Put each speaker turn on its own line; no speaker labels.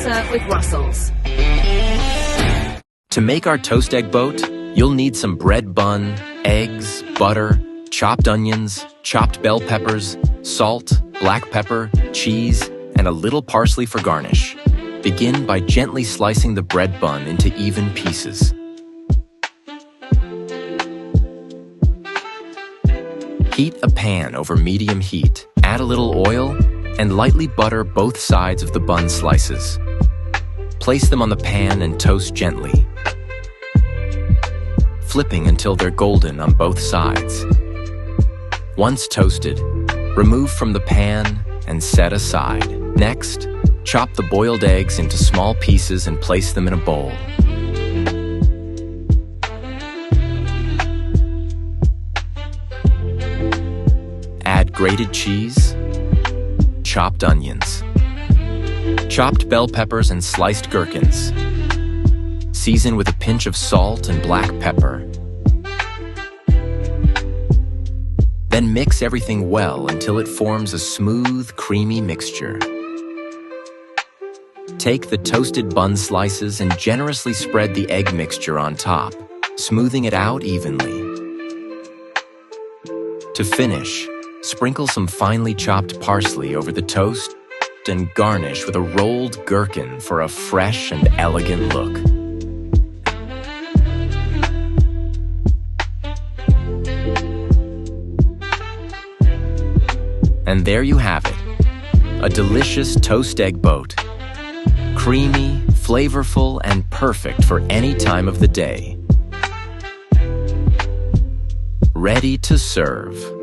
Better with Russell's.
To make our toast egg boat, you'll need some bread bun, eggs, butter, chopped onions, chopped bell peppers, salt, black pepper, cheese, and a little parsley for garnish. Begin by gently slicing the bread bun into even pieces. Heat a pan over medium heat, add a little oil, and lightly butter both sides of the bun slices. Place them on the pan and toast gently, flipping until they're golden on both sides. Once toasted, remove from the pan and set aside. Next, chop the boiled eggs into small pieces and place them in a bowl. Add grated cheese, chopped onions, chopped bell peppers and sliced gherkins. Season with a pinch of salt and black pepper. Then mix everything well until it forms a smooth, creamy mixture. Take the toasted bun slices and generously spread the egg mixture on top, smoothing it out evenly. To finish, sprinkle some finely chopped parsley over the toast and garnish with a rolled gherkin for a fresh and elegant look. And there you have it, a delicious toast egg boat. Creamy, flavorful, and perfect for any time of the day. Ready to serve.